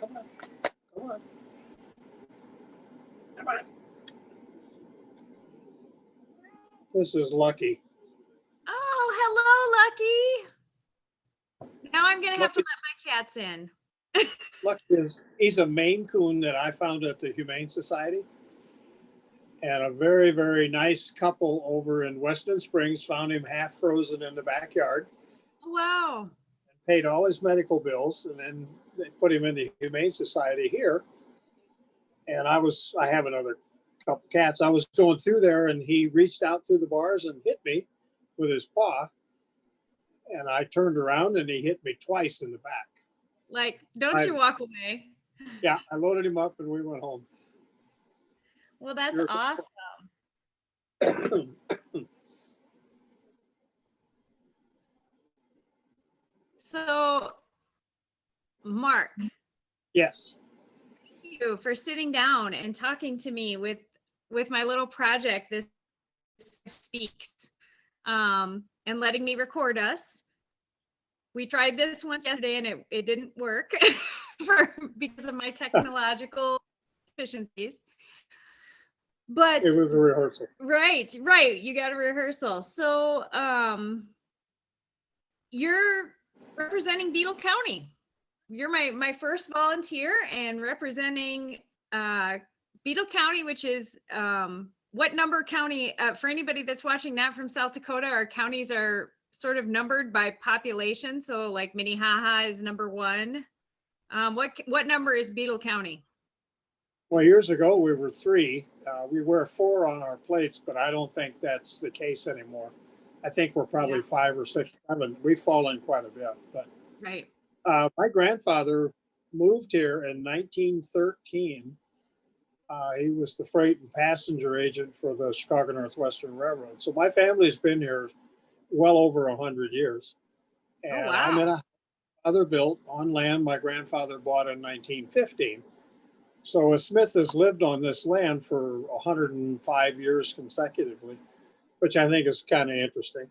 Come on. Come on. Come on. This is Lucky. Oh, hello, Lucky. Now I'm going to have to let my cats in. Lucky he's a Maine Coon that I found at the Humane Society. And a very, very nice couple over in Weston Springs found him half frozen in the backyard. Wow. And paid all his medical bills, and then they put him in the Humane Society here. And I have another couple cats. I was going through there, and he reached out through the bars and hit me with his paw. And I turned around, and he hit me twice in the back. Like, don't you walk away. Yeah, I loaded him up, and we went home. Well, that's awesome. So, Mark. Yes. Thank you for sitting down and talking to me with my little project, This Speaks, and letting me record us. We tried this once yesterday and it didn't work because of my technological deficiencies. But it was a rehearsal. Right. You got a rehearsal. So you're representing Beadle County. You're my first volunteer and representing Beadle County, which is what number county? For anybody that's watching not from South Dakota, our counties are sort of numbered by population. So like Minnehaha is number 1. What number is Beadle County? Well, years ago we were 3. We wear 4 on our plates, but I don't think that's the case anymore. I think we're probably 5 or 6, 7. We've fallen quite a bit. But right. My grandfather moved here in 1913. He was the freight and passenger agent for the Chicago Northwestern Railroad. So my family's been here well over 100 years. And oh, wow. I'm in a other built on land my grandfather bought in 1915. So a Smith has lived on this land for 105 years consecutively, which I think is kind of interesting.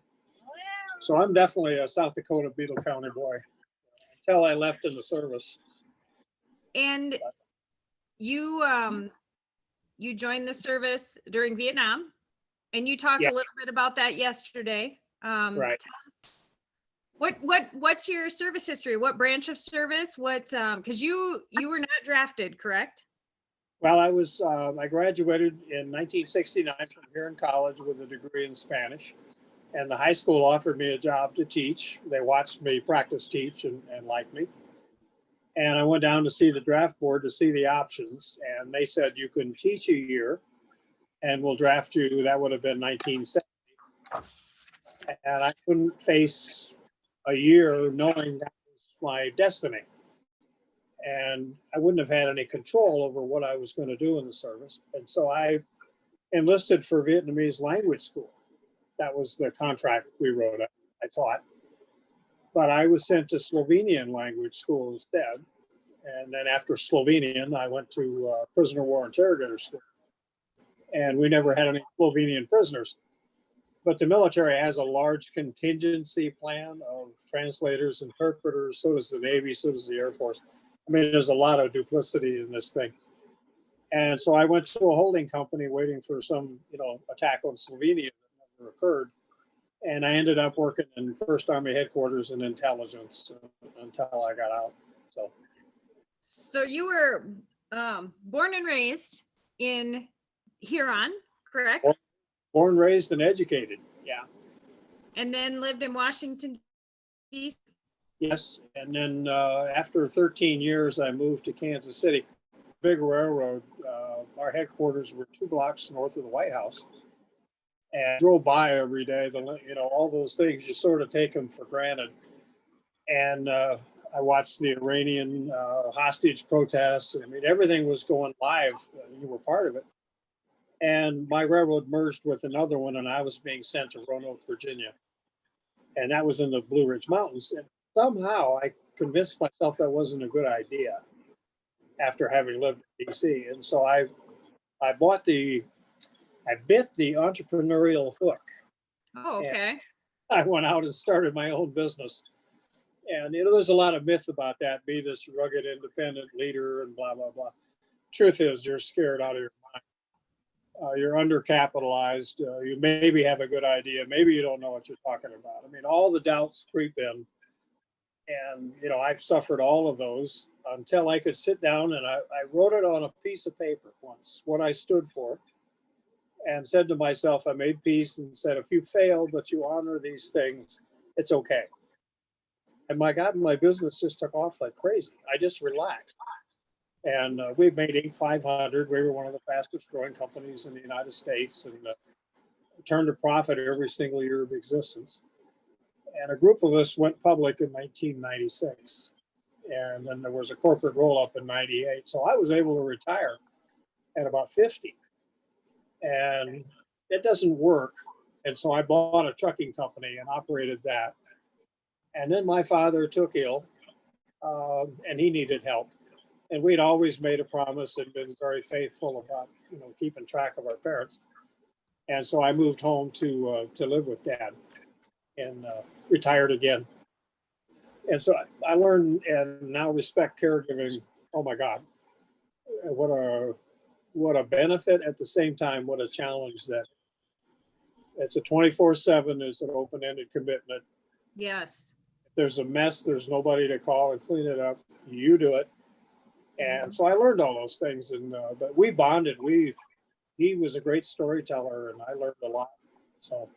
So I'm definitely a South Dakota Beadle County boy until I left in the service. And you joined the service during Vietnam, and you talked a little bit about that yesterday. Right. Tell us, what's your service history? What branch of service? Because you were not drafted, correct? Well, I graduated in 1969 from here in college with a degree in Spanish, and the high school offered me a job to teach. They watched me practice teach and liked me. And I went down to see the draft board to see the options, and they said you can teach a year and we'll draft you. That would have been 1970. And I couldn't face a year knowing that was my destiny. And I wouldn't have had any control over what I was going to do in the service. And so I enlisted for Vietnamese language school. That was the contract we wrote up, I thought. But I was sent to Slovenian language school instead. And then after Slovenian, I went to prisoner war interrogator school. And we never had any Slovenian prisoners. But the military has a large contingency plan of translators, interpreters, so does the Navy, so does the Air Force. I mean, there's a lot of duplicity in this thing. And so I went to a holding company waiting for some, attack on Slovenia that never occurred. And I ended up working in First Army headquarters in intelligence until I got out. So you were born and raised in Huron, correct? Born, raised, and educated, yeah. And then lived in Washington, D.C.? Yes, and then after 13 years, I moved to Kansas City. Big railroad, our headquarters were 2 blocks north of the White House. And I drove by every day, all those things, you sort of take them for granted. And I watched the Iranian hostage protests. I mean, everything was going live. You were part of it. And my railroad merged with another one, and I was being sent to Roanoke, Virginia. And that was in the Blue Ridge Mountains. And somehow I convinced myself that wasn't a good idea after having lived in DC. And so I bit the entrepreneurial hook. Oh, okay. I went out and started my own business. And, there's a lot of myth about that, be this rugged, independent leader and blah, blah, blah. Truth is, you're scared out of your mind. You're undercapitalized. You maybe have a good idea. Maybe you don't know what you're talking about. I mean, all the doubts creep in. And, I've suffered all of those until I could sit down and I wrote it on a piece of paper once, what I stood for, and said to myself, I made peace and said, if you fail, but you honor these things, it's okay. And my God, my business just took off like crazy. I just relaxed. And we've made Inc. 500. We were one of the fastest growing companies in the United States and turned a profit every single year of existence. And a group of us went public in 1996. And then there was a corporate roll up in 98. So I was able to retire at about 50. And it doesn't work. And so I bought a trucking company and operated that. And then my father took ill and he needed help. And we'd always made a promise and been very faithful about, keeping track of our parents. And so I moved home to live with Dad and retired again. And so I learned and now respect caregiving. Oh my God, what a benefit, at the same time, what a challenge that it's a 24/7, it's an open-ended commitment. Yes. If there's a mess, there's nobody to call and clean it up. You do it. And so I learned all those things, and but we bonded. He was a great storyteller, and I learned a lot. So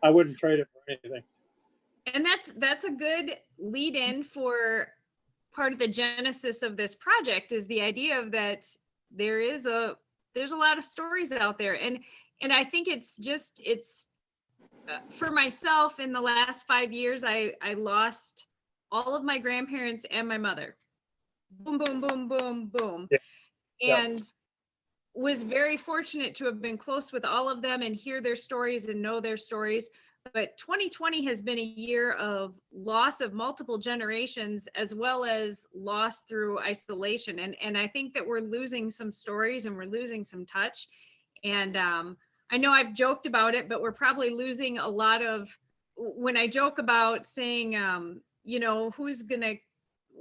I wouldn't trade it for anything. And that's a good lead in for part of the genesis of this project, is the idea of that there's a lot of stories out there. And I think it's for myself, in the last 5 years, I lost all of my grandparents and my mother. Boom, boom, boom, boom, boom. Yeah. And was very fortunate to have been close with all of them and hear their stories and know their stories. But 2020 has been a year of loss of multiple generations, as well as loss through isolation. And I think that we're losing some stories and we're losing some touch. And I know I've joked about it, but we're probably losing a lot of, when I joke about saying,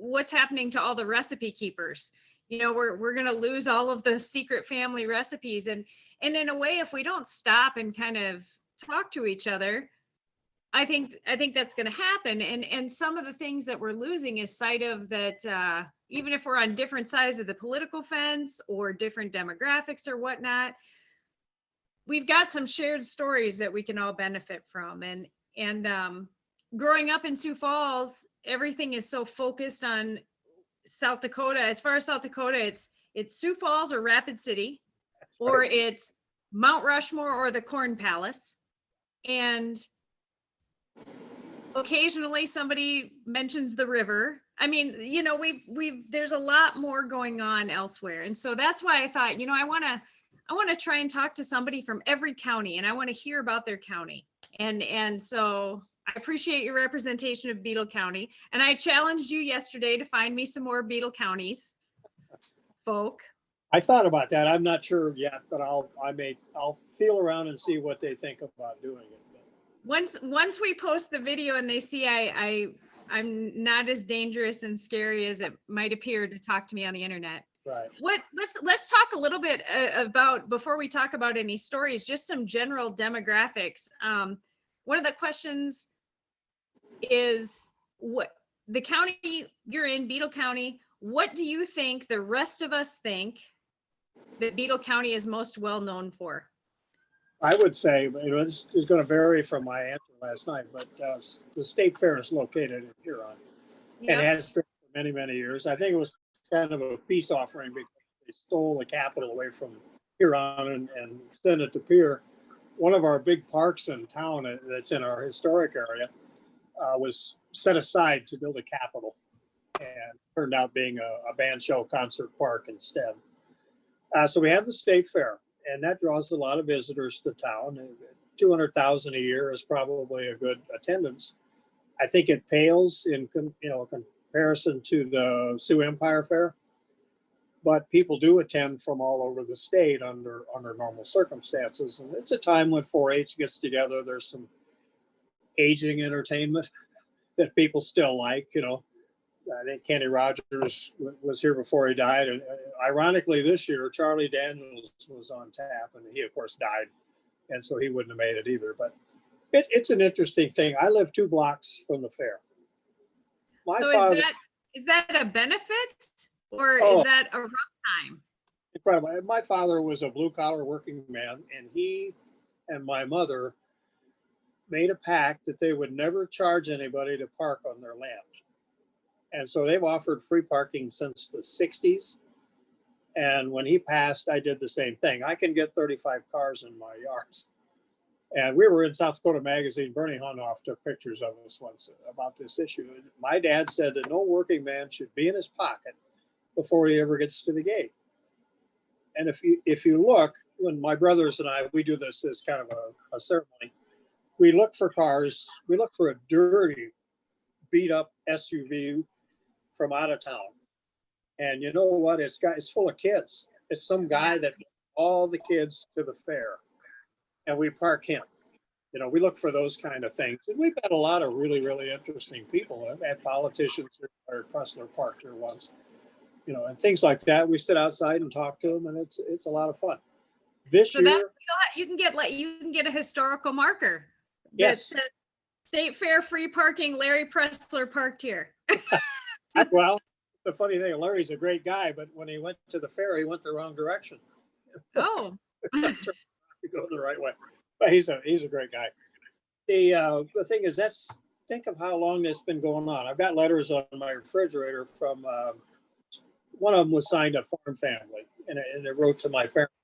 what's happening to all the recipe keepers? We're going to lose all of the secret family recipes. And in a way, if we don't stop and kind of talk to each other, I think that's going to happen. And some of the things that we're losing is sight of that, even if we're on different sides of the political fence or different demographics or whatnot, we've got some shared stories that we can all benefit from. And growing up in Sioux Falls, everything is so focused on South Dakota. As far as South Dakota, it's Sioux Falls or Rapid City, or it's Mount Rushmore or the Corn Palace. And occasionally somebody mentions the river. I mean, there's a lot more going on elsewhere. And so that's why I thought, I want to try and talk to somebody from every county, and I want to hear about their county. And so I appreciate your representation of Beadle County. And I challenged you yesterday to find me some more Beadle counties folk. I thought about that. I'm not sure yet, but I'll feel around and see what they think about doing it. Once we post the video and they see I'm not as dangerous and scary as it might appear to talk to me on the internet. Right. Let's talk a little bit about, before we talk about any stories, just some general demographics. One of the questions is, what the county you're in, Beadle County, what do you think the rest of us think that Beadle County is most well known for? I would say, this is going to vary from my answer last night, but the state fair is located in Huron. Yep. And has been for many, many years. I think it was kind of a peace offering because they stole the capital away from Huron and sent it to Pierre. One of our big parks in town that's in our historic area was set aside to build a capitol, and turned out being a band show concert park instead. So we have the state fair, and that draws a lot of visitors to town. 200,000 a year is probably a good attendance. I think it pales in comparison to the Sioux Empire Fair, but people do attend from all over the state under normal circumstances. And it's a time when 4-H gets together. There's some aging entertainment that people still like. I think Kenny Rogers was here before he died. And ironically, this year, Charlie Daniels was on tap, and he, of course, died. And so he wouldn't have made it either. But it's an interesting thing. I live 2 blocks from the fair. My So father, is that a benefit or is oh, that a rough time? incredible. My father was a blue collar working man, and he and my mother made a pact that they would never charge anybody to park on their land. And so they've offered free parking since the 60s. And when he passed, I did the same thing. I can get 35 cars in my yards. And we were in South Dakota Magazine. Bernie Hunoff took pictures of us once about this issue. My dad said that no working man should be in his pocket before he ever gets to the gate. And if you look, when my brothers and I, we do this as kind of a ceremony, we look for cars, we look for a dirty, beat up SUV from out of town. And you know what? It's full of kids. It's some guy that all the kids to the fair, and we park him. We look for those kind of things. And we've got a lot of really, really interesting people. I've had politicians or Pressler parked here once, and things like that. We sit outside and talk to them, and it's a lot of fun. This So year, that you can get a historical marker. Yes. That says State Fair free parking. Larry Pressler parked here. Well, the funny thing, Larry's a great guy, but when he went to the fair, he went the wrong direction. Oh. To go the right way. But he's a great guy. The thing is, think of how long that's been going on. I've got letters on my refrigerator from one of them was signed a farm family, and it wrote to my parents.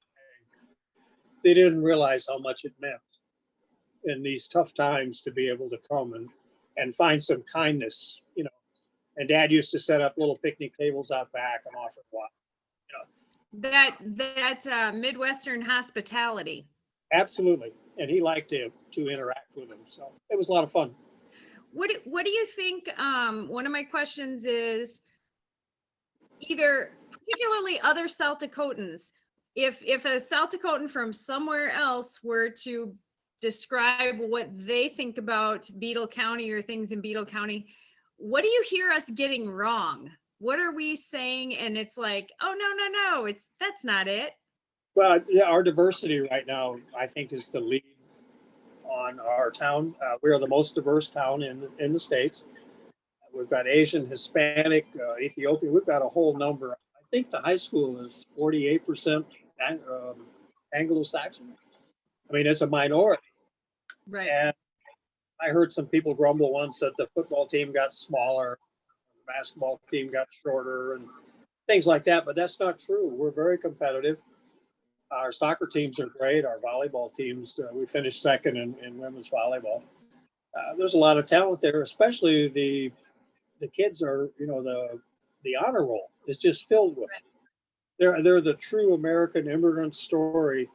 They didn't realize how much it meant in these tough times to be able to come and find some kindness, And Dad used to set up little picnic tables out back and offer wine. That Midwestern hospitality. Absolutely, and he liked to interact with them, so it was a lot of fun. What do you think? One of my questions is either particularly other South Dakotans, if a South Dakotan from somewhere else were to describe what they think about Beadle County or things in Beadle County, what do you hear us getting wrong? What are we saying? And it's like, oh, no, that's not it. Well, yeah, our diversity right now, I think, is the lead on our town. We are the most diverse town in the States. We've got Asian, Hispanic, Ethiopian. We've got a whole number. I think the high school is 48% Anglo-Saxon. I mean, it's a minority. Right. And I heard some people grumble once that the football team got smaller, the basketball team got shorter, and things like that. But that's not true. We're very competitive. Our soccer teams are great. Our volleyball teams, we finished second in women's volleyball. There's a lot of talent there, especially the kids are, the honor roll is just filled with it. They're the true American immigrant story,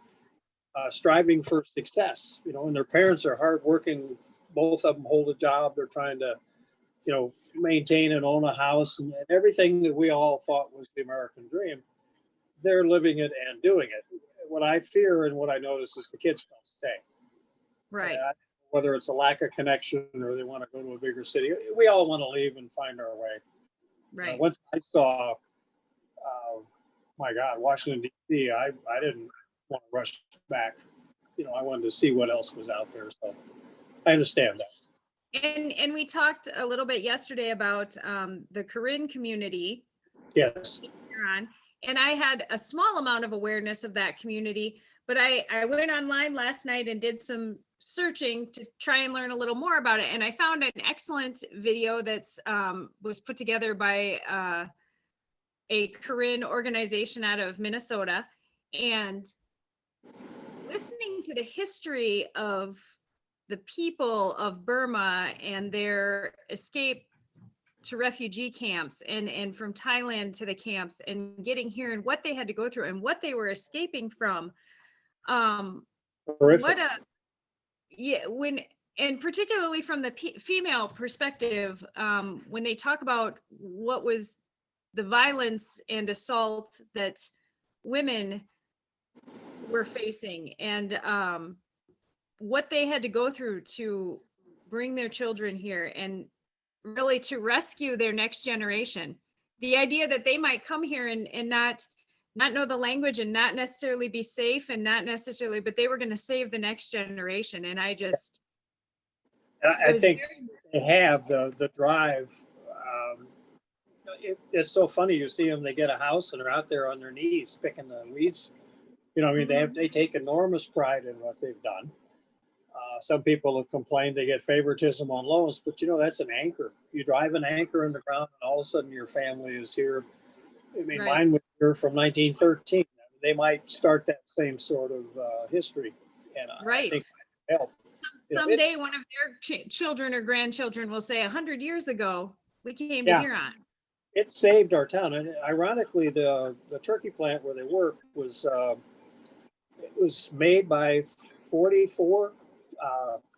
striving for success, and their parents are hardworking. Both of them hold a job. They're trying to, maintain and own a house and everything that we all thought was the American dream. They're living it and doing it. What I fear and what I notice is the kids don't stay. Right. Whether it's a lack of connection or they want to go to a bigger city, we all want to leave and find our way. Right. Once I saw, my God, Washington, D.C., I didn't want to rush back. I wanted to see what else was out there. So I understand that. And we talked a little bit yesterday about the Karen community. Yes. And I had a small amount of awareness of that community, but I went online last night and did some searching to try and learn a little more about it. And I found an excellent video that's was put together by a Karen organization out of Minnesota. And listening to the history of the people of Burma and their escape to refugee camps and from Thailand to the camps and getting here and what they had to go through and what they were escaping from. Horrific. And particularly from the female perspective, when they talk about what was the violence and assault that women were facing and what they had to go through to bring their children here. And really to rescue their next generation. The idea that they might come here and not know the language and not necessarily be safe and not necessarily, but they were going to save the next generation. And I just, I think they have the drive. It's so funny. You see them, they get a house and they're out there on their knees picking the weeds. You know, I mean, they take enormous pride in what they've done. Some people have complained they get favoritism on loans, but you know, that's an anchor. You drive an anchor in the ground and all of a sudden your family is here. I mean, right. mine was here from 1913. They might start that same sort of history. And Right. I think it help. Someday one of their children or grandchildren will say 100 years ago, we came to Huron. It saved our town. And ironically, the turkey plant where they worked was, it was made by 44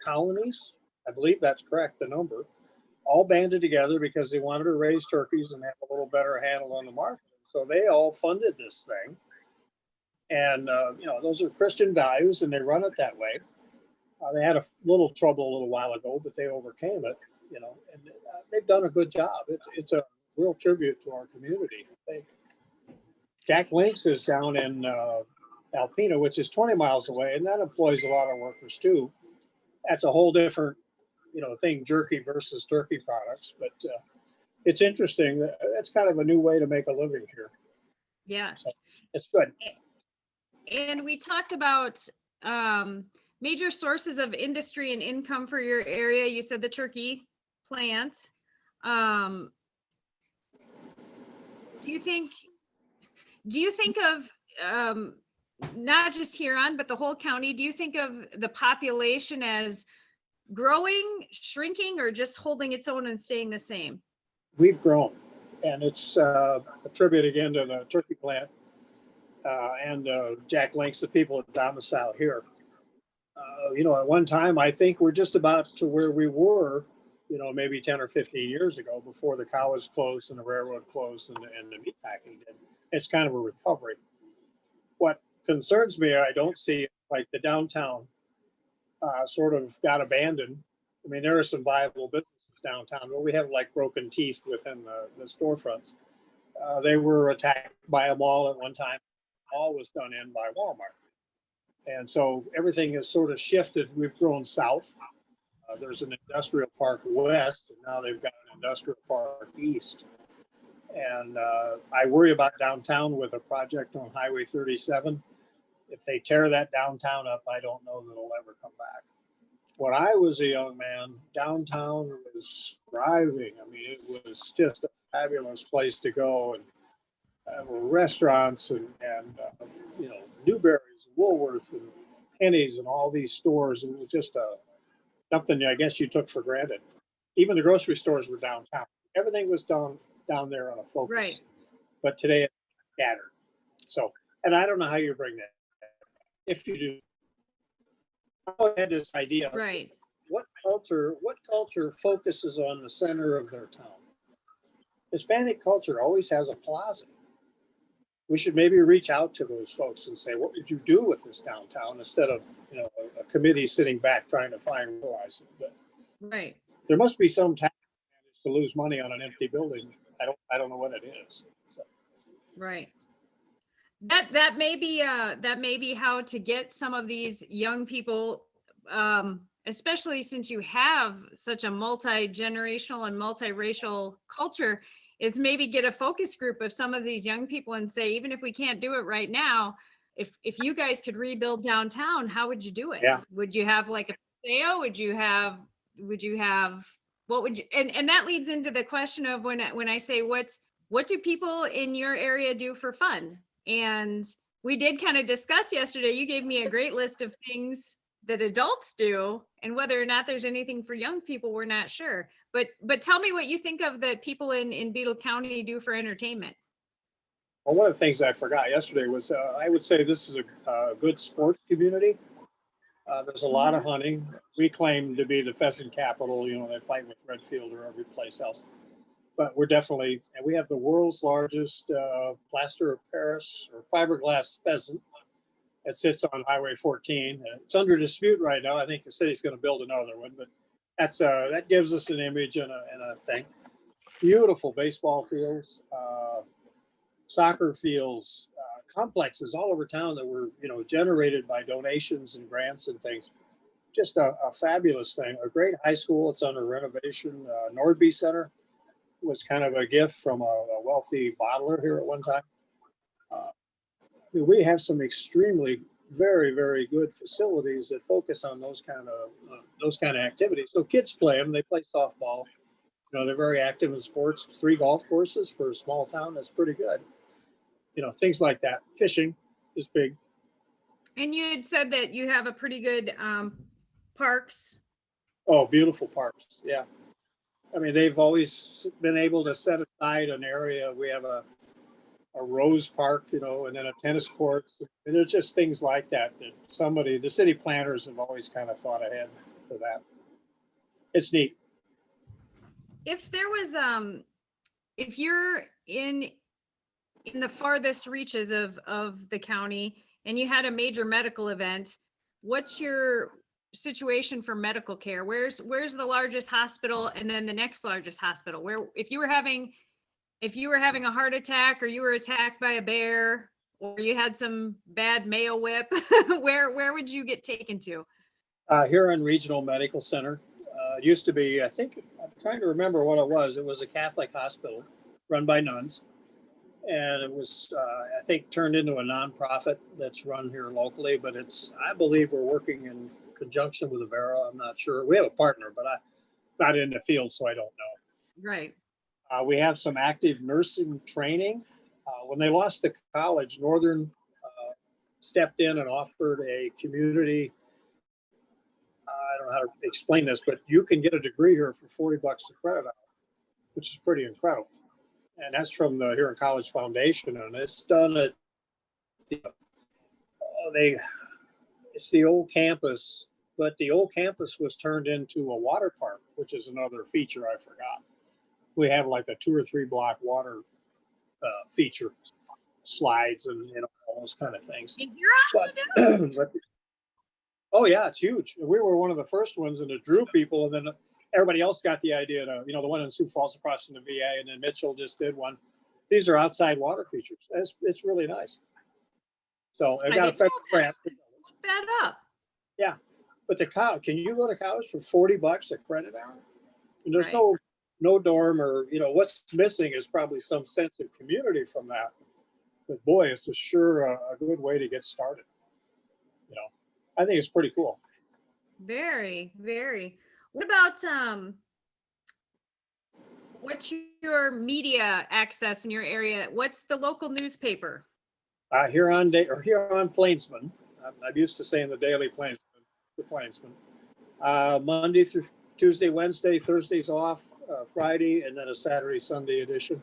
colonies. I believe that's correct, the number, all banded together because they wanted to raise turkeys and have a little better handle on the market. So they all funded this thing. And, you know, those are Christian values and they run it that way. They had a little trouble a little while ago, but they overcame it, you know, and they've done a good job. It's a real tribute to our community, I think. Jack Links is down in Alpena, which is 20 miles away, and that employs a lot of workers too. That's a whole different, you know, thing, jerky versus turkey products. But it's interesting. That's kind of a new way to make a living here. Yes. So it's good. And we talked about major sources of industry and income for your area. You said the turkey plant. Do you think of not just Huron, but the whole county? Do you think of the population as growing, shrinking, or just holding its own and staying the same? We've grown, and it's a tribute again to the turkey plant and Jack Links, the people at domicile here. You know, at one time, I think we're just about to where we were, you know, maybe 10 or 15 years ago before the college closed and the railroad closed and the meatpacking did. It's kind of a recovery. What concerns me, I don't see, like the downtown sort of got abandoned. I mean, there are some viable businesses downtown, but we have like broken teeth within the storefronts. They were attacked by a mall at one time. All was done in by Walmart. And so everything has sort of shifted. We've grown south. There's an industrial park west, and now they've got an industrial park east. And I worry about downtown with a project on Highway 37. If they tear that downtown up, I don't know that it'll ever come back. When I was a young man, downtown was thriving. I mean, it was just a fabulous place to go. And restaurants and you know, Newberry's, Woolworth, and Penny's, and all these stores. It was just something I guess you took for granted. Even the grocery stores were downtown. Everything was down there on a focus. Right. But today it's scattered. So, and I don't know how you bring that. If you do, I had this idea. Right. What culture focuses on the center of their town? Hispanic culture always has a plaza. We should maybe reach out to those folks and say, what would you do with this downtown, instead of, you know, a committee sitting back trying to find realize it. But right. There must be some tax advantage to lose money on an empty building. I don't know what it is. So. Right. That may be how to get some of these young people, especially since you have such a multi-generational and multiracial culture, is maybe get a focus group of some of these young people and say, even if we can't do it right now, if you guys could rebuild downtown, how would you do it? Yeah. Would you have like a paseo? Would you have what would you, and that leads into the question of when I say what do people in your area do for fun? And we did kind of discuss yesterday, you gave me a great list of things that adults do, and whether or not there's anything for young people, we're not sure. But tell me what you think of that people in Beadle County do for entertainment. Well, one of the things I forgot yesterday was I would say this is a good sports community. There's a lot of hunting. We claim to be the pheasant capital. You know, they fight with Redfield or every place else. But we're definitely, and we have the world's largest plaster of Paris or fiberglass pheasant. It sits on Highway 14. It's under dispute right now. I think the city's going to build another one, but that gives us an image and a thing. Beautiful baseball fields, soccer fields, complexes all over town that were, generated by donations and grants and things. Just a fabulous thing. A great high school. It's under renovation. Nordby Center was kind of a gift from a wealthy bottler here at one time. We have some extremely very, very good facilities that focus on those kind of activities. So kids play them. They play softball. They're very active in sports. 3 golf courses for a small town. That's pretty good. Things like that. Fishing is big. And you had said that you have a pretty good parks. Oh, beautiful parks. Yeah. I mean, they've always been able to set aside an area. We have a rose park, and then a tennis courts. And there's just things like that the city planners have always kind of thought ahead for that. It's neat. If there was, if you're in the farthest reaches of the county and you had a major medical event, what's your situation for medical care? Where's the largest hospital and then the next largest hospital? Where, if you were having a heart attack or you were attacked by a bear or you had some bad Mayo whip, where would you get taken to? Huron Regional Medical Center. It used to be, I think, I'm trying to remember what it was. It was a Catholic hospital run by nuns. And it was, I think, turned into a nonprofit that's run here locally. But I believe we're working in conjunction with Avera. I'm not sure. We have a partner, but I'm not in the field, so I don't know. Right. We have some active nursing training. When they lost the college, Northern stepped in and offered a community. I don't know how to explain this, but you can get a degree here for $40 a credit hour, which is pretty incredible. And that's from the Huron College Foundation, and it's done at it's the old campus, but the old campus was turned into a water park, which is another feature I forgot. We have like a 2 or 3 block water feature, slides and all those kind of things. But oh yeah, it's huge. We were one of the first ones, and it drew people, and then everybody else got the idea to, the one in Sioux Falls across from the VA, and then Mitchell just did one. These are outside water features. It's really nice. So I got a federal grant. Look that up. Yeah, but can you go to college for $40 a credit hour? And there's Right. no dorm, or what's missing is probably some sense of community from that. But boy, it's a good way to get started. I think it's pretty cool. Very, very. What about what's your media access in your area? What's the local newspaper? Huron Plainsman. I'm used to saying the Daily Plainsman, the Plainsman. Monday through Tuesday, Wednesday, Thursdays off, Friday, and then a Saturday, Sunday edition.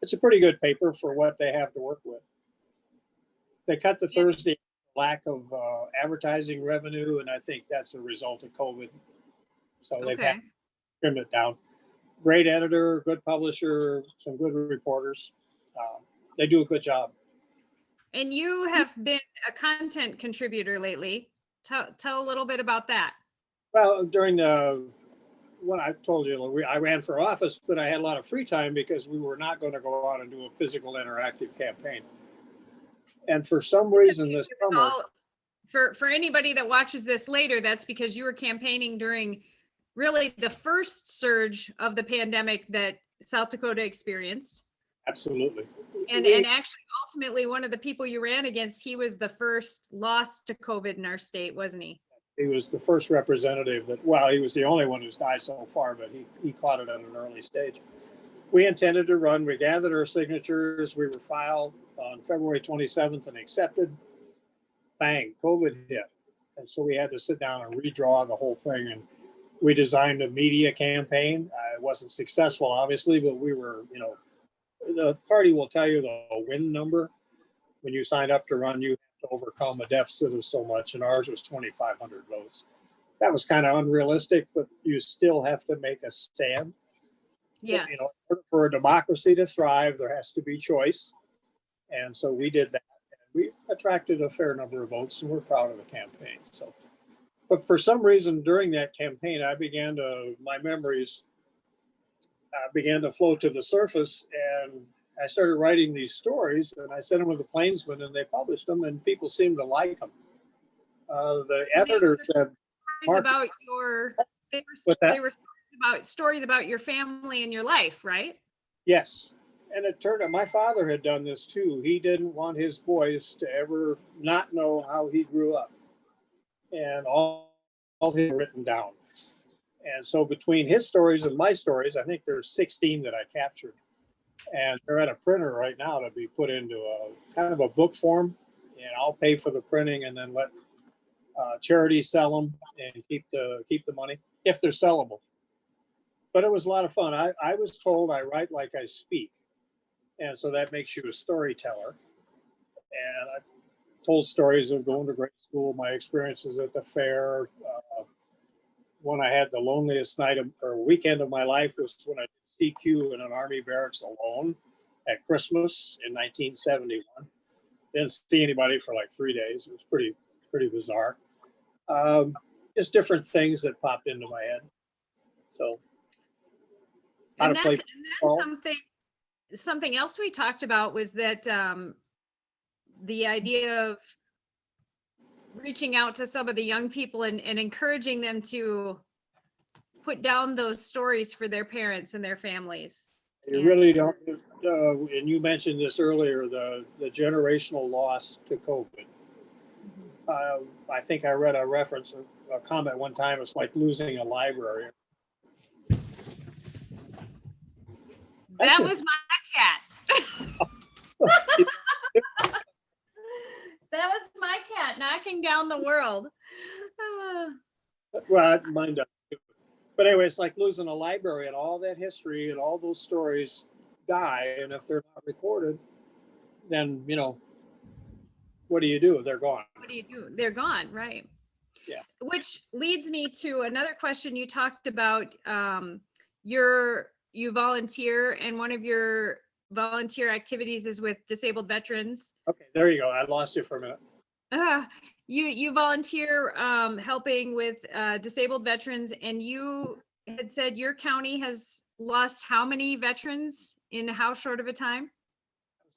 It's a pretty good paper for what they have to work with. They cut the Thursday lack of advertising revenue, and I think that's a result of COVID. So they've had to trim it down. Great editor, good publisher, some good reporters. They do a good job. And you have been a content contributor lately. Tell a little bit about that. Well, during when I told you, I ran for office, but I had a lot of free time because we were not going to go out and do a physical interactive campaign. And for some reason this summer, for anybody that watches this later, that's because you were campaigning during really the first surge of the pandemic that South Dakota experienced. Absolutely. And actually, ultimately, one of the people you ran against, he was the first lost to COVID in our state, wasn't he? He was the first representative he was the only one who's died so far, but he caught it at an early stage. We intended to run. We gathered our signatures. We were filed on February 27th and accepted. Bang, COVID hit. And so we had to sit down and redraw the whole thing. And we designed a media campaign. It wasn't successful, obviously, but we were, the party will tell you the win number. When you sign up to run, you have to overcome a deficit of so much. And ours was 2,500 votes. That was kind of unrealistic, but you still have to make a stand. Yes. For a democracy to thrive, there has to be choice. And so we did that. And we attracted a fair number of votes, and we're proud of the campaign. So But for some reason during that campaign, my memories began to float to the surface, and I started writing these stories, and I sent them to the Plainsman, and they published them, and people seemed to like them. The editor said, Stories about your, What's that? they were stories about your family and your life, right? Yes. And it turned out my father had done this too. He didn't want his boys to ever not know how he grew up. And all his written down. And so between his stories and my stories, I think there's 16 that I captured. And they're at a printer right now to be put into a kind of a book form. And I'll pay for the printing and then let charities sell them and keep the money if they're sellable. But it was a lot of fun. I was told I write like I speak. And so that makes you a storyteller. And I told stories of going to grade school, my experiences at the fair. When I had the loneliest night or weekend of my life was when I did CQ in an Army barracks alone at Christmas in 1971. Didn't see anybody for like 3 days. It was pretty bizarre. Just different things that popped into my head. So, And that's something else we talked about was that the idea of reaching out to some of the young people and encouraging them to put down those stories for their parents and their families. You really don't, and you mentioned this earlier, the generational loss to COVID. I think I read a comment one time, it's like losing a library. That was my cat. That was my cat knocking down the world. Well, mine does. But anyway, it's like losing a library, and all that history and all those stories die. And if they're not recorded, then, what do? They're gone. What do you do? They're gone, right? Yeah. Which leads me to another question. You talked about you volunteer, and one of your volunteer activities is with disabled veterans. Okay, there you go. I lost you for a minute. You volunteer helping with disabled veterans, and you had said your county has lost how many veterans in how short of a time?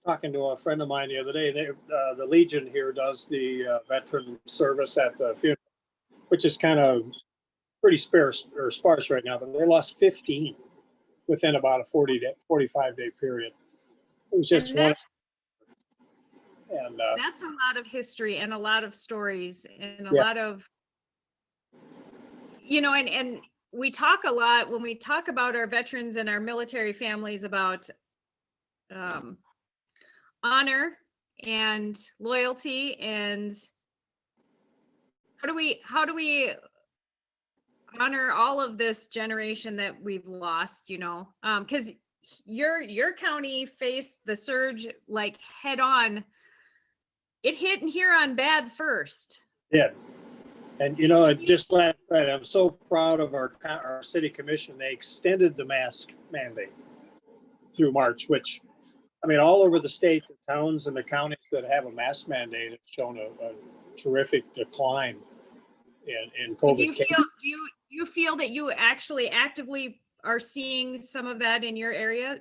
Talking to a friend of mine the other day. The Legion here does the veteran service at the funeral, which is kind of pretty sparse right now, but they lost 15 within about a 45-day period. It was just one. And that's a lot of history and a lot of stories and a lot of, and we talk a lot when we talk about our veterans and our military families about honor and loyalty, and how do we honor all of this generation that we've lost, because your county faced the surge like head on. It hit Huron bad first. Yeah. And just last night, I'm so proud of our city commission. They extended the mask mandate through March, which, all over the state, the towns and the counties that have a mask mandate have shown a terrific decline in COVID. Do you feel that you actually actively are seeing some of that in your area?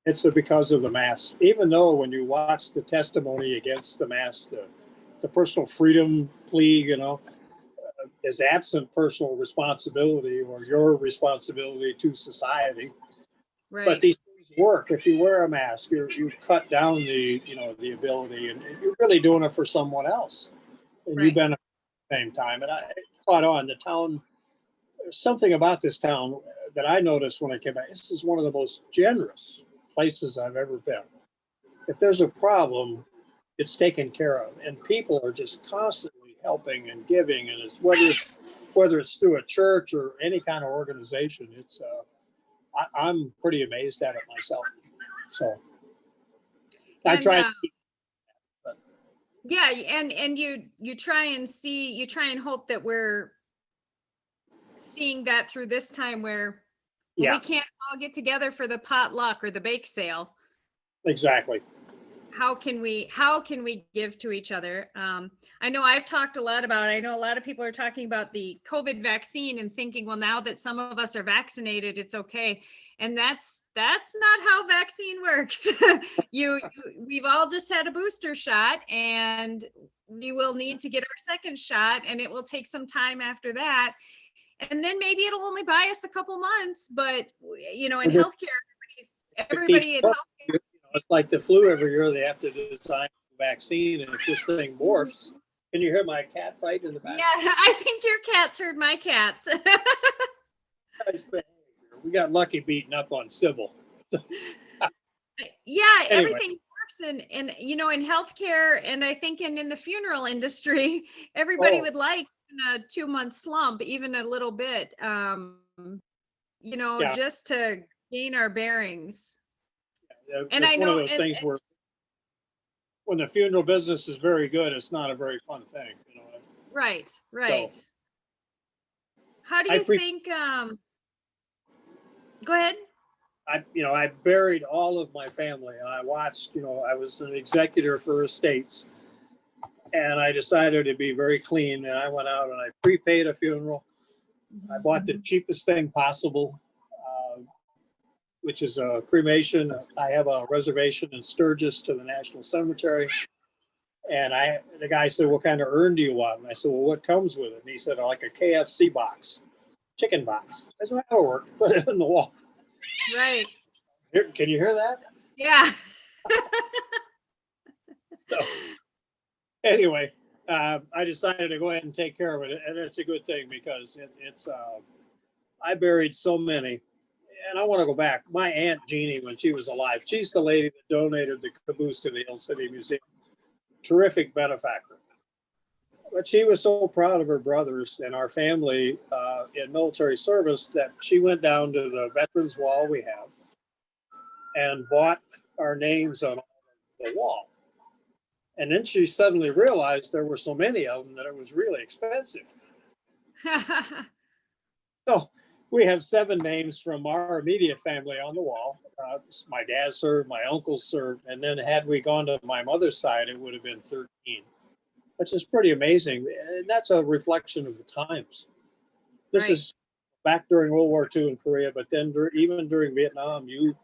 It's because of the mask. Even though when you watch the testimony against the mask, the personal freedom plea, is absent personal responsibility or your responsibility to society. Right. But these things work. If you wear a mask, you cut down the ability, and you're really doing it for someone else, and you benefit at the same time. And I caught on the town. There's something about this town that I noticed when I came back. This is one of the most generous places I've ever been. If there's a problem, it's taken care of, and people are just constantly helping and giving. And whether it's through a church or any kind of organization, it's I'm pretty amazed at it myself. So I try. Yeah, and you try and hope that we're seeing that through this time where we can't all get together for the potluck or the bake sale. Exactly. how can we give to each other? I know I've talked a lot about, I know a lot of people are talking about the COVID vaccine and thinking, well, now that some of us are vaccinated, it's okay. And that's not how vaccine works. We've all just had a booster shot, and we will need to get our second shot, and it will take some time after that. And then maybe it'll only buy us a couple months, but in healthcare, everybody in health. It's like the flu every year. They have to design a vaccine, and if this thing morphs, can you hear my cat fight in the back? Yeah, I think your cats heard my cats. We got lucky beating up on Sybil. Yeah, Anyway. everything works in healthcare, and I think in the funeral industry, everybody would like a 2-month slump, even a little bit, just to gain our bearings. And it's one of those things where when the funeral business is very good, it's not a very fun thing. Right. So, how do you think? Go ahead. I buried all of my family, and I watched. I was an executor for estates, and I decided to be very clean. And I went out and I prepaid a funeral. I bought the cheapest thing possible, which is a cremation. I have a reservation in Sturgis to the National Cemetery. And the guy said, "What kind of urn do you want?" And I said, "Well, what comes with it?" And he said, "Like a KFC box, chicken box." I said, "That'll work. Put it in the wall." Right. Can you hear that? Yeah. So, anyway, I decided to go ahead and take care of it. And it's a good thing because I buried so many. And I want to go back. My Aunt Jeannie, when she was alive, she's the lady that donated the caboose to the Hill City Museum. Terrific benefactor. But she was so proud of her brothers and our family in military service that she went down to the Veterans Wall we have and bought our names on the wall. And then she suddenly realized there were so many of them that it was really expensive. So we have 7 names from our immediate family on the wall. My dad served, my uncles served, and then had we gone to my mother's side, it would have been 13, which is pretty amazing. And that's a reflection of the times. This is back during World War II in Korea, but then even during Vietnam, you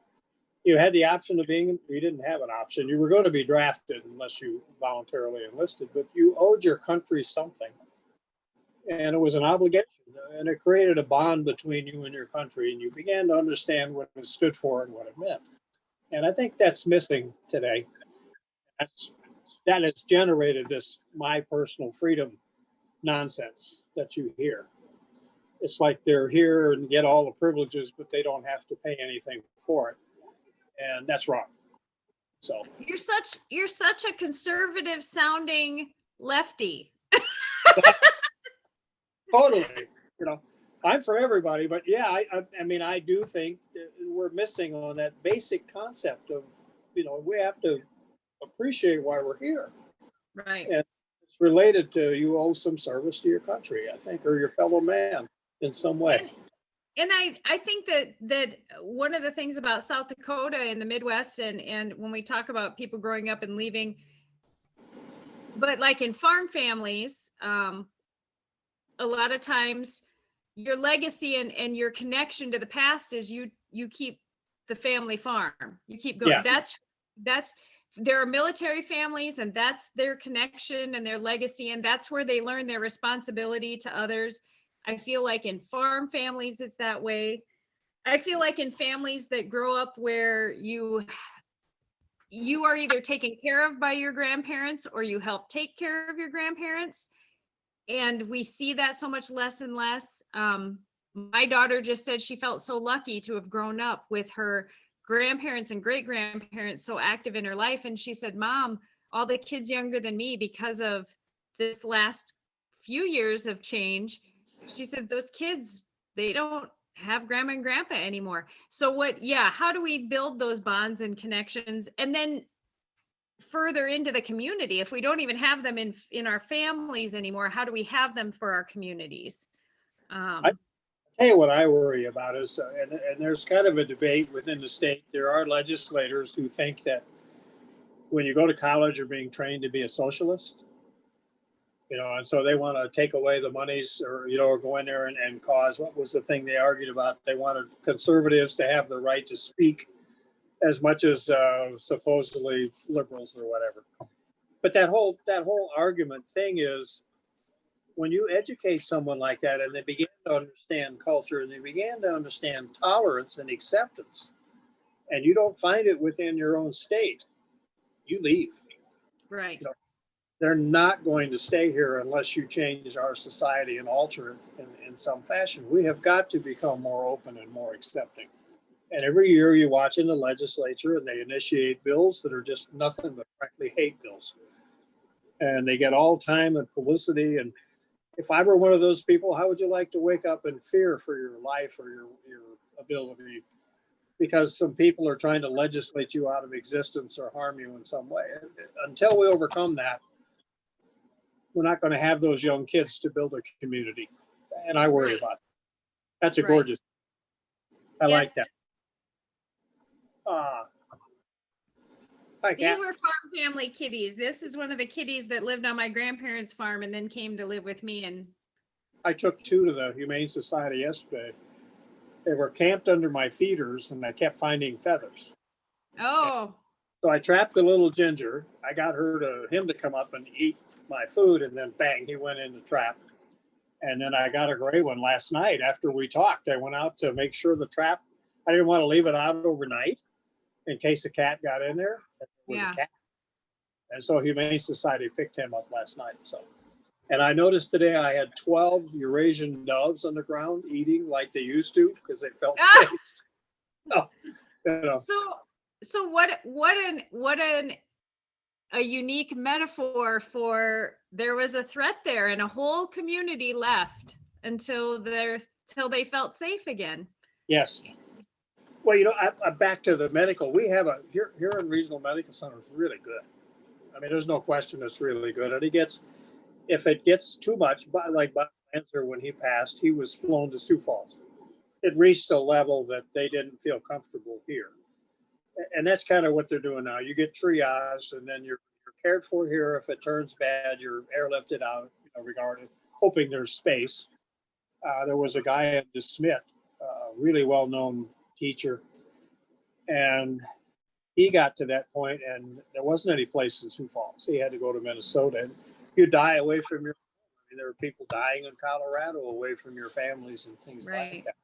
had the option of you didn't have an option. You were going to be drafted unless you voluntarily enlisted, but you owed your country something. And it was an obligation, and it created a bond between you and your country, and you began to understand what it stood for and what it meant. And I think that's missing today. That has generated this my personal freedom nonsense that you hear. It's like they're here and get all the privileges, but they don't have to pay anything for it. And that's wrong. So you're such a conservative sounding lefty. Totally. I'm for everybody, but yeah, I mean, I do think that we're missing on that basic concept of, we have to appreciate why we're here. Right. And it's related to you owe some service to your country, I think, or your fellow man in some way. And I think that one of the things about South Dakota and the Midwest, and when we talk about people growing up and leaving, but like in farm families, a lot of times your legacy and your connection to the past is you keep the family farm. You keep going. Yeah. That's there are military families, and that's their connection and their legacy, and that's where they learn their responsibility to others. I feel like in farm families it's that way. I feel like in families that grow up where you are either taken care of by your grandparents or you help take care of your grandparents. And we see that so much less and less. My daughter just said she felt so lucky to have grown up with her grandparents and great grandparents so active in her life. And she said, "Mom, all the kids younger than me, because of this last few years of change," she said, "those kids, they don't have grandma and grandpa anymore." So how do we build those bonds and connections? And then further into the community, if we don't even have them in our families anymore, how do we have them for our communities? I tell you what I worry about is, and there's kind of a debate within the state. There are legislators who think that when you go to college, you're being trained to be a socialist, and so they want to take away the monies or go in there and cause, what was the thing they argued about? They wanted conservatives to have the right to speak as much as supposedly liberals or whatever. But that whole argument thing is, when you educate someone like that and they begin to understand culture and they begin to understand tolerance and acceptance, and you don't find it within your own state, you leave. Right. They're not going to stay here unless you change our society and alter it in some fashion. We have got to become more open and more accepting. And every year you watch in the legislature and they initiate bills that are just nothing but frankly hate bills. And they get all time and publicity. And if I were one of those people, how would you like to wake up in fear for your life or your ability? Because some people are trying to legislate you out of existence or harm you in some way. Until we overcome that, we're not going to have those young kids to build a community. And I worry about it. That's a gorgeous. I like that. These were farm family kitties. This is one of the kitties that lived on my grandparents' farm and then came to live with me. And I took 2 to the Humane Society yesterday. They were camped under my feeders and I kept finding feathers. Oh. So I trapped the little ginger. I got him to come up and eat my food, and then bang, he went in the trap. And then I got a gray one last night after we talked. I went out to make sure the trap, I didn't want to leave it out overnight in case a cat got in there. It was a cat. And so Humane Society picked him up last night. And I noticed today I had 12 Eurasian doves on the ground eating like they used to because they felt safe. So what a unique metaphor for, there was a threat there and a whole community left until they felt safe again. Yes. Well, I'm back to the medical. We have here in Regional Medical Center is really good. I mean, there's no question it's really good. And if it gets too much, like Bob Lancer, when he passed, he was flown to Sioux Falls. It reached a level that they didn't feel comfortable here. And that's kind of what they're doing now. You get triaged and then you're cared for here. If it turns bad, you're airlifted out, regarded, hoping there's space. There was a guy in DeSmit, a really well-known teacher, and he got to that point and there wasn't any place in Sioux Falls. He had to go to Minnesota. And you die away from your, there were people dying in Colorado away from your families and things like that.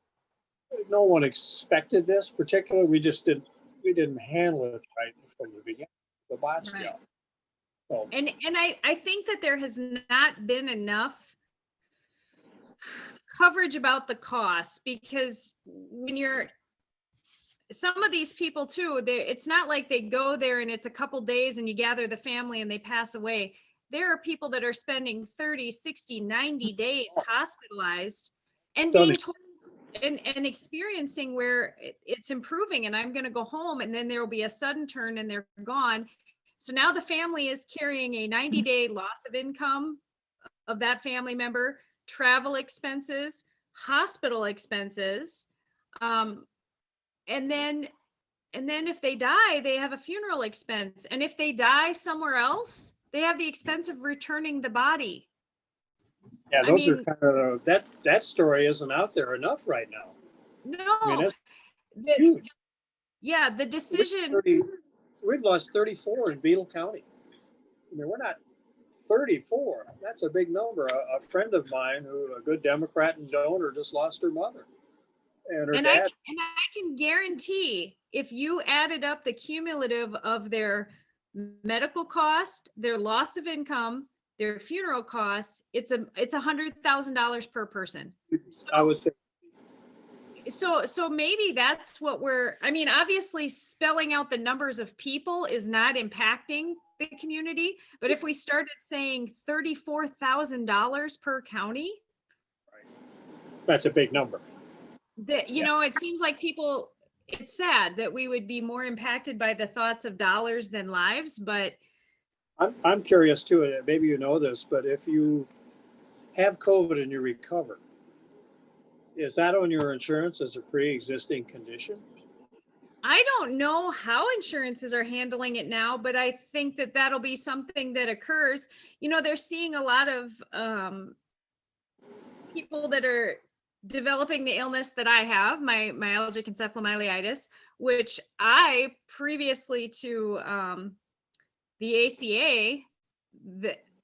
No one expected this, particularly. We didn't handle it right from the beginning. The botch job. So. And I think that there has not been enough coverage about the cost, because when some of these people too, it's not like they go there and it's a couple days and you gather the family and they pass away. There are people that are spending 30, 60, 90 days hospitalized and being told and experiencing where it's improving and I'm going to go home, and then there will be a sudden turn and they're gone. So now the family is carrying a 90-day loss of income of that family member, travel expenses, hospital expenses, and then if they die, they have a funeral expense. And if they die somewhere else, they have the expense of returning the body. Yeah, those are kind of, that story isn't out there enough right now. No. I mean, that's huge. Yeah, the decision. We've lost 34 in Beadle County. I mean, we're not 34. That's a big number. A friend of mine, a good Democrat and donor, just lost her mother. And her dad. I can guarantee if you added up the cumulative of their medical cost, their loss of income, their funeral costs, it's $100,000 per person. So, I would think. So maybe that's what obviously spelling out the numbers of people is not impacting the community, but if we started saying $34,000 per county, that's a big number. It seems like it's sad that we would be more impacted by the thoughts of dollars than lives, but I'm curious too, and maybe you know this, but if you have COVID and you recover, is that on your insurance as a pre-existing condition? I don't know how insurances are handling it now, but I think that that'll be something that occurs. You know, they're seeing a lot of people that are developing the illness that I have, my myalgic encephalomyelitis, which I previously to the ACA,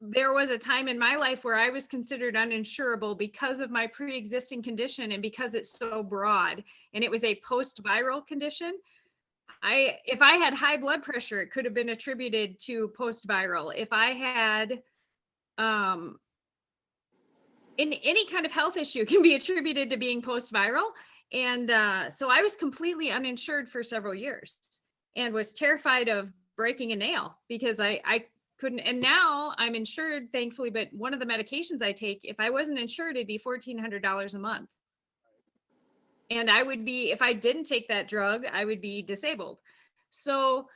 there was a time in my life where I was considered uninsurable because of my pre-existing condition and because it's so broad, and it was a post-viral condition. If I had high blood pressure, it could have been attributed to post-viral. If I had in any kind of health issue can be attributed to being post-viral. And so I was completely uninsured for several years and was terrified of breaking a nail because I couldn't. And now I'm insured, thankfully, but one of the medications I take, if I wasn't insured, it'd be $1,400 a month. And I would be, if I didn't take that drug, I would be disabled. So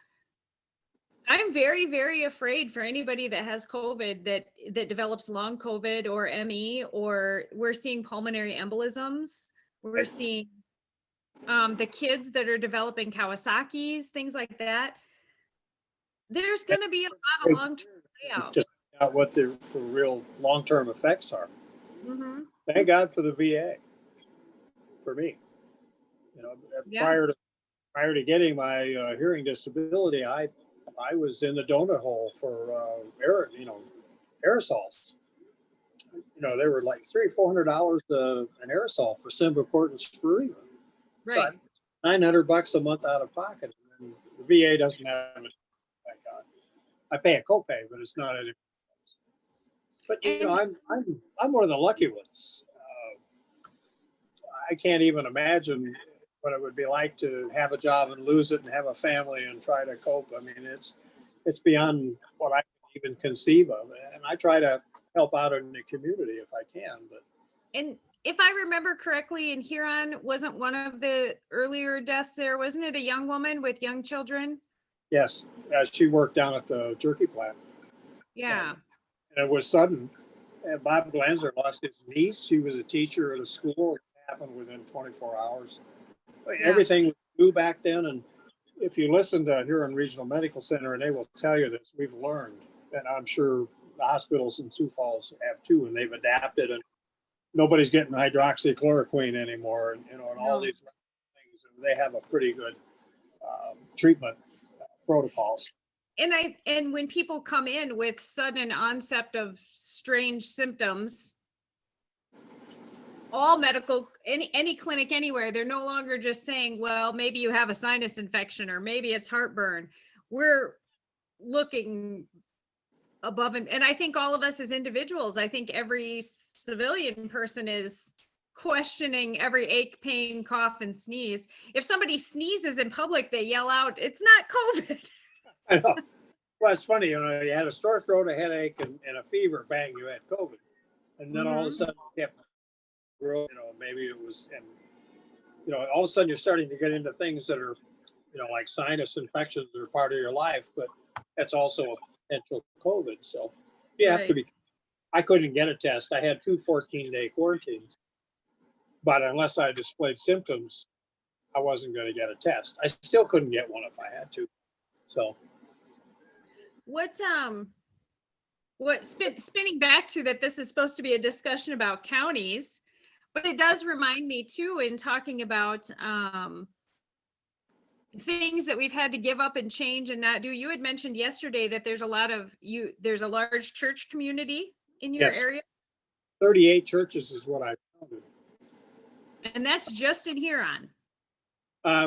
I'm very, very afraid for anybody that has COVID that develops long COVID or ME, or we're seeing pulmonary embolisms. We're seeing the kids that are developing Kawasaki's, things like that. There's going to be a lot of long-term layout. Just out what the real long-term effects are. Mm-hmm. Thank God for the VA. For me, you know, Yeah. prior to getting my hearing disability, I was in the donut hole for aerosols. You know, they were like $300-400 an aerosol for Symbicort and Spirulina. Right. So $900 a month out of pocket. And the VA doesn't have it. Thank God. I pay a copay, but it's not anything else. But you know, I'm one of the lucky ones. I can't even imagine what it would be like to have a job and lose it and have a family and try to cope. I mean, it's beyond what I can even conceive of. And I try to help out in the community if I can. But And if I remember correctly, in Huron, wasn't one of the earlier deaths there, wasn't it a young woman with young children? yes, she worked down at the jerky plant. Yeah. And it was sudden. And Bob Glanzer lost his niece. She was a teacher at a school. It happened within 24 hours. Everything was new back then. And if you listen to Huron Regional Medical Center, and they will tell you this, we've learned, and I'm sure the hospitals in Sioux Falls have too, and they've adapted, and nobody's getting hydroxychloroquine anymore, and you know, and all these things. And they have a pretty good treatment protocols. And when people come in with sudden onset of strange symptoms, all medical, any clinic anywhere, they're no longer just saying, well, maybe you have a sinus infection or maybe it's heartburn. We're looking above, and I think all of us as individuals, I think every civilian person is questioning every ache, pain, cough, and sneeze. If somebody sneezes in public, they yell out, it's not COVID. I know. Well, it's funny, you know, you had a sore throat, a headache, and a fever, bang, you had COVID. And then all of a sudden, you know, maybe it was, and, you know, all of a sudden you're starting to get into things that are, you know, like sinus infections are part of your life, but that's also a potential COVID. So you have to be, I couldn't get a test. I had 2 14-day quarantines, but unless I displayed symptoms, I wasn't going to get a test. I still couldn't get one if I had to. So spinning back to that, this is supposed to be a discussion about counties, but it does remind me too, in talking about things that we've had to give up and change and not do. You had mentioned yesterday that there's a large church community in your area. 38 churches is what I founded. And that's just in Huron.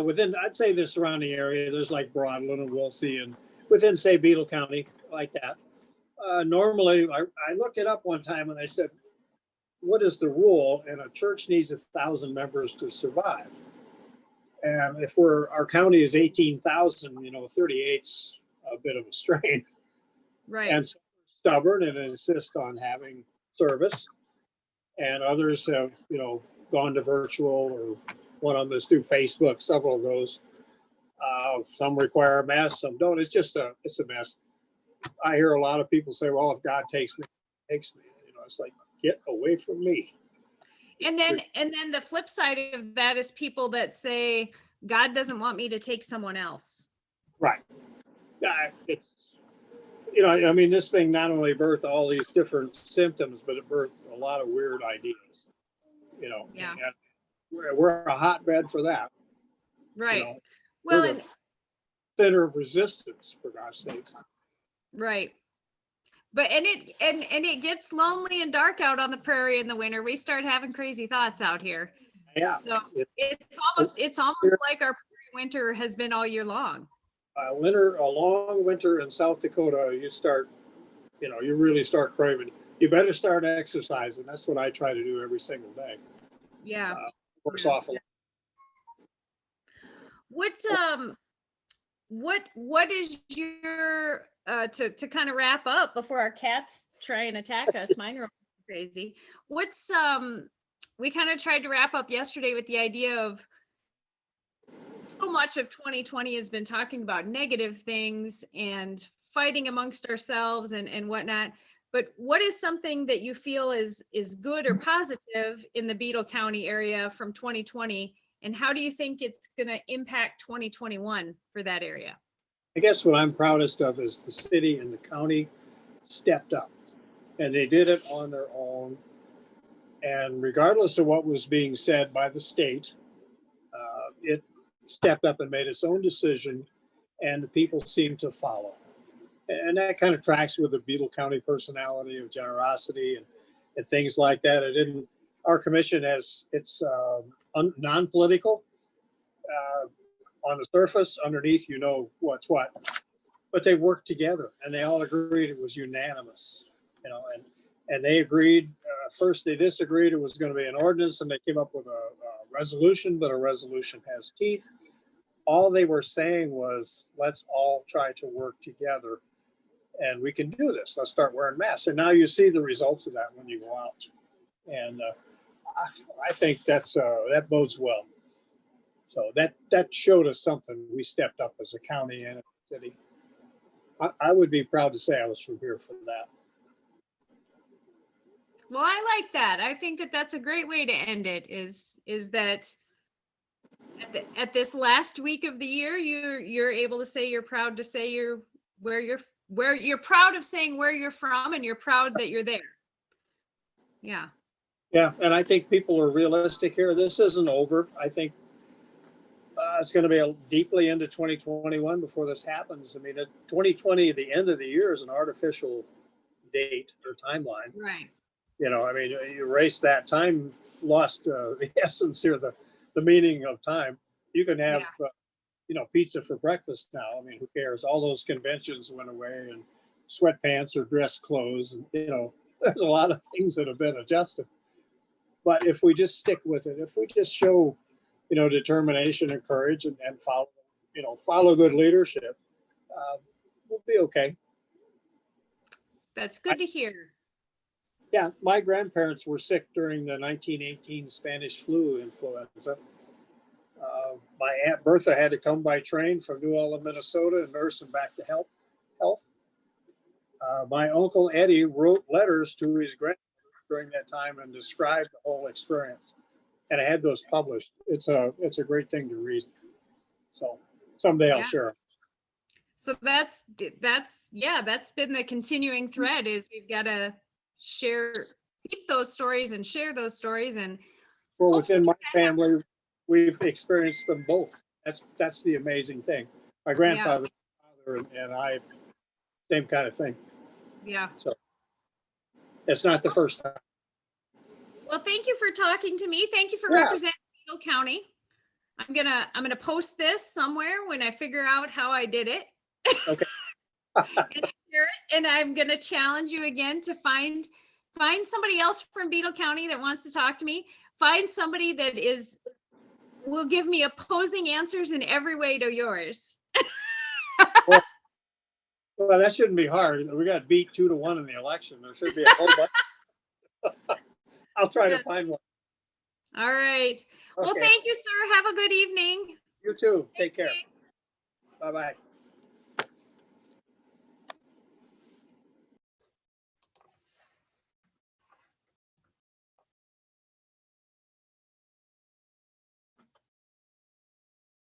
Within, I'd say, the surrounding area, there's like Broadland and Woolsey, and within, say, Beadle County, like that. Normally, I looked it up one time and I said, what is the rule? And a church needs 1,000 members to survive. And if our county is 18,000, you know, 38's a bit of a strain. Right. And some are stubborn and insist on having service. And others have, you know, gone to virtual, or one of them is through Facebook, several of those. Some require a mask, some don't. It's a mess. I hear a lot of people say, well, if God takes me, he takes me. You know, it's like, get away from me. And then the flip side of that is people that say, God doesn't want me to take someone else. Right. It's, I mean, this thing not only birthed all these different symptoms, but it birthed a lot of weird ideas, Yeah. and we're a hotbed for that. Right. We're Well, the and center of resistance, for God's sakes. right. But it gets lonely and dark out on the prairie in the winter. We start having crazy thoughts out here. Yeah. So it's almost like our prairie winter has been all year long. A long winter in South Dakota, you really start craving. You better start exercising. That's what I try to do every single day. Yeah. Works Yeah. awful. What is your to kind of wrap up before our cats try and attack us? Mine are crazy. What's we kind of tried to wrap up yesterday with the idea of so much of 2020 has been talking about negative things and fighting amongst ourselves and whatnot. But what is something that you feel is good or positive in the Beadle County area from 2020? And how do you think it's going to impact 2021 for that area? I guess what I'm proudest of is the city and the county stepped up, and they did it on their own. And regardless of what was being said by the state, it stepped up and made its own decision, and the people seemed to follow. And that kind of tracks with the Beadle County personality of generosity and things like that. Our commission it's non-political. On the surface, underneath, what's what, but they worked together and they all agreed it was unanimous, and they agreed. First, they disagreed it was going to be an ordinance, and they came up with a resolution, but a resolution has teeth. All they were saying was, let's all try to work together and we can do this. Let's start wearing masks. And now you see the results of that when you go out. And I think that bodes well. So that showed us something. We stepped up as a county and a city. I would be proud to say I was from here for that. Well, I like that. I think that that's a great way to end it. Is that at this last week of the year, you're able to say you're proud to say where you're proud of saying where you're from, and you're proud that you're there. Yeah. Yeah, and I think people are realistic here. This isn't over. I think it's going to be deeply into 2021 before this happens. I mean, 2020, the end of the year, is an artificial date or timeline. Right. I mean, you erase that time, lost the essence here, the meaning of time. You can have, pizza for breakfast now. I mean, who cares? All those conventions went away, and sweatpants or dress clothes. And, there's a lot of things that have been adjusted. But if we just stick with it, if we just show, determination and courage and follow good leadership, we'll be okay. That's good to hear. Yeah, my grandparents were sick during the 1918 Spanish flu influenza. My Aunt Bertha had to come by train from New Ulm, Minnesota, and nurse them back to health. My Uncle Eddie wrote letters to his grandparents during that time and described the whole experience. And I had those published. It's a great thing to read. So someday I'll share them. So that's been the continuing thread, is we've got to keep those stories and share those stories. And well, within my family, we've experienced them both. That's the amazing thing. My grandfather and I, same kind of thing. Yeah. So it's not the first time. Well, thank you for talking to me. Thank you for representing Beadle County. I'm gonna post this somewhere when I figure out how I did it. Okay. And I'm gonna challenge you again to find somebody else from Beadle County that wants to talk to me. Find somebody that will give me opposing answers in every way to yours. Well, that shouldn't be hard. We got beat 2-1 in the election. There should be a whole bunch. I'll try to find one. All right. Okay. Well, thank you, sir. Have a good evening. You too. Take care. Bye-bye.